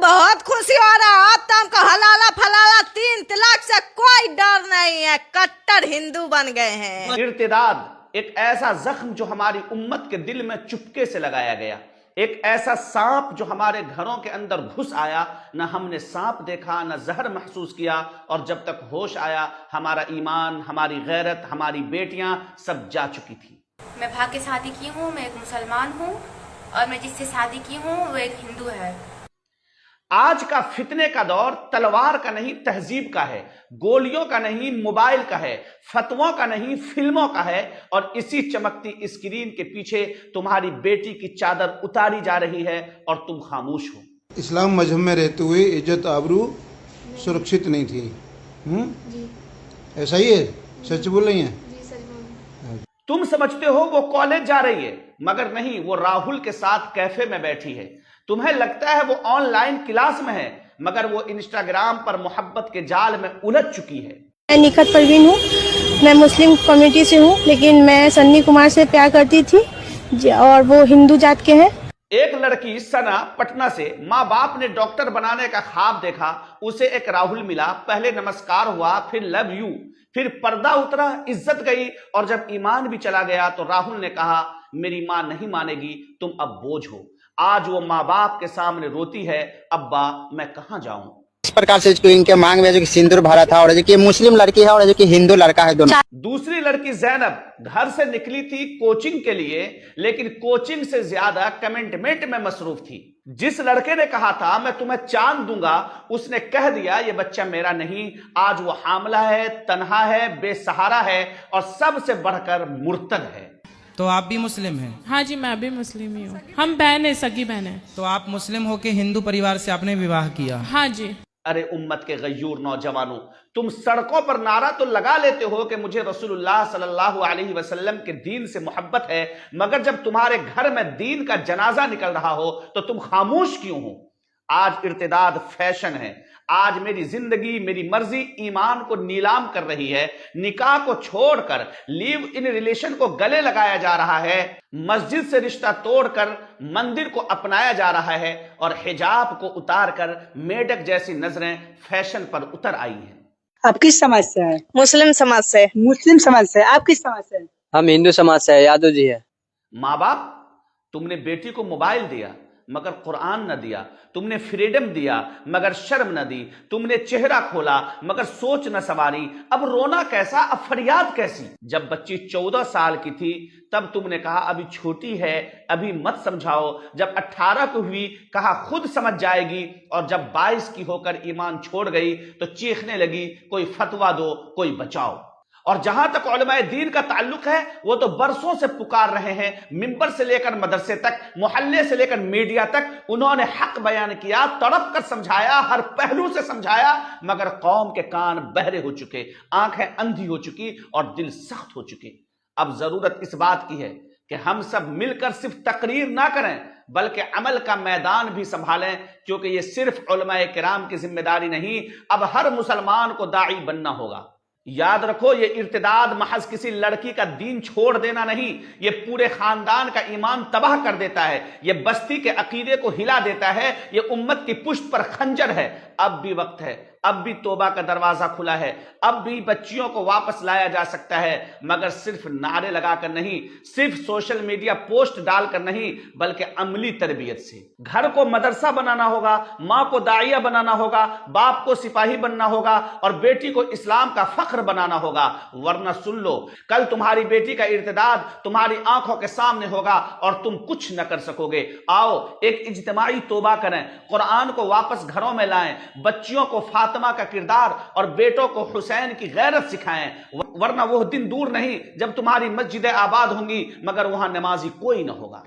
बहुत खुशी हो रहा है। अब तो हमको हलाला फलाला 3 तलाक से कोई डर नहीं है, कट्टर हिंदू बन गए हैं। इर्तिदाद एक ऐसा जख्म जो हमारी उम्मत के दिल में चुपके से लगाया गया, एक ऐसा सांप जो हमारे घरों के अंदर घुस आया, न हमने सांप देखा न जहर महसूस किया, और जब तक होश आया हमारा ईमान, हमारी गैरत, हमारी बेटियां सब जा चुकी थी। मैं भाग के शादी की हूँ, मैं एक मुसलमान हूँ, और मैं जिससे शादी की हूँ वो एक हिंदू है। आज का फितने का दौर तलवार का नहीं तहजीब का है, गोलियों का नहीं मोबाइल का है, फतवों का नहीं फिल्मों का है, और इसी चमकती स्क्रीन के पीछे तुम्हारी बेटी की चादर उतारी जा रही है और तुम खामोश हो। इस्लाम मजहब में रहते हुए इज्जत आबरू सुरक्षित नहीं थी। जी ऐसा ही है, सच बोल रही हैं? जी सच बोल। तुम समझते हो वो कॉलेज जा रही है, मगर नहीं, वो राहुल के साथ कैफे में बैठी है। तुम्हें लगता है वो ऑनलाइन क्लास में है, मगर वो इंस्टाग्राम पर मोहब्बत के जाल में उलझ चुकी है। मैं निखत परवीन हूँ, मैं मुस्लिम कम्युनिटी से हूँ, लेकिन मैं सन्नी कुमार से प्यार करती थी और वो हिंदू जात के हैं। एक लड़की सना पटना से, माँ बाप ने डॉक्टर बनाने का ख्वाब देखा, उसे एक राहुल मिला, पहले नमस्कार हुआ, फिर लव यू, फिर पर्दा उतरा, इज्जत गई, और जब ईमान भी चला गया तो राहुल ने कहा मेरी माँ नहीं मानेगी, तुम अब बोझ हो। आज वो माँ बाप के सामने रोती है, अब्बा मैं कहाँ जाऊं। इस प्रकार से जो इनके मांग में जो कि सिंदूर भरा था, और जो कि मुस्लिम लड़की है और जो कि हिंदू लड़का है, दोनों। दूसरी लड़की जैनब घर से निकली थी कोचिंग के लिए, लेकिन कोचिंग से ज्यादा कमेंटमेंट में मसरूफ थी। जिस लड़के ने कहा था मैं तुम्हें चांद दूंगा, उसने कह दिया ये बच्चा मेरा नहीं। आज वो हामला है, तन्हा है, बेसहारा है, और सबसे बढ़कर मुर्तद है। तो आप भी मुस्लिम हैं? हाँ जी, मैं भी मुस्लिम ही हूँ। हम बहन है, सगी बहन है। तो आप मुस्लिम होके हिंदू परिवार से आपने विवाह किया? हाँ जी। अरे उम्मत के गयूर नौजवानों, तुम सड़कों पर नारा तो लगा लेते हो कि मुझे रसूलुल्लाह सल्लल्लाहु अलैहि वसल्लम के दीन से मोहब्बत है, मगर जब तुम्हारे घर में दीन का जनाजा निकल रहा हो तो तुम खामोश क्यों हो? आज इर्तिदाद फैशन है। आज मेरी जिंदगी मेरी मर्जी ईमान को नीलाम कर रही है। निकाह को छोड़कर लिव इन रिलेशन को गले लगाया जा रहा है। मस्जिद से रिश्ता तोड़कर मंदिर को अपनाया जा रहा है, और हिजाब को उतारकर मेढक जैसी नजरें फैशन पर उतर आई हैं। आप किस समाज से हैं? मुस्लिम समाज से। मुस्लिम समाज से। आप किस समाज से हैं? हम हिंदू समाज से है, यादव जी है। माँ बाप, तुमने बेटी को मोबाइल दिया मगर कुरान न दिया, तुमने फ्रीडम दिया मगर शर्म न दी, तुमने चेहरा खोला मगर सोच न सवारी। अब रोना कैसा, अब फरियाद कैसी? जब बच्ची 14 साल की थी तब तुमने कहा अभी छोटी है, अभी मत समझाओ। जब 18 को हुई कहा खुद समझ जाएगी, और जब 22 की होकर ईमान छोड़ गई तो चीखने लगी कोई फतवा दो, कोई बचाओ। और जहां तक उलमाए दीन का ताल्लुक है, वो तो बरसों से पुकार रहे हैं, मिंबर से लेकर मदरसे तक, मोहल्ले से लेकर मीडिया तक, उन्होंने हक बयान किया, तड़प कर समझाया, हर पहलू से समझाया, मगर कौम के कान बहरे हो चुके, आंखें अंधी हो चुकी और दिल सख्त हो चुके। अब जरूरत इस बात की है कि हम सब मिलकर सिर्फ तकरीर ना करें, बल्कि अमल का मैदान भी संभालें, क्योंकि ये सिर्फ उलमाए किराम की जिम्मेदारी नहीं, अब हर मुसलमान को दाई बनना होगा। याद रखो, ये इर्तिदाद महज किसी लड़की का दीन छोड़ देना नहीं, ये पूरे खानदान का ईमान तबाह कर देता है, ये बस्ती के अकीदे को हिला देता है, ये उम्मत की पुश्त पर खंजर है। अब भी वक्त है, अब भी तौबा का दरवाजा खुला है, अब भी बच्चियों को वापस लाया जा सकता है, मगर सिर्फ नारे लगाकर नहीं, सिर्फ सोशल मीडिया पोस्ट डालकर नहीं, बल्कि अमली तरबियत से। घर को मदरसा बनाना होगा, माँ को दाइया बनाना होगा, बाप को सिपाही बनना होगा, और बेटी को इस्लाम का फख्र बनाना होगा। वरना सुन लो, कल तुम्हारी बेटी का इर्तिदाद तुम्हारी आंखों के सामने होगा और तुम कुछ न कर सकोगे। आओ एक इज्तिमाई तौबा करें, कुरान को वापस घरों में लाएं, बच्चियों को फातिमा का किरदार और बेटों को हुसैन की गैरत सिखाएं। वरना वो दिन दूर नहीं जब तुम्हारी मस्जिदें आबाद होंगी मगर वहां नमाजी कोई न होगा।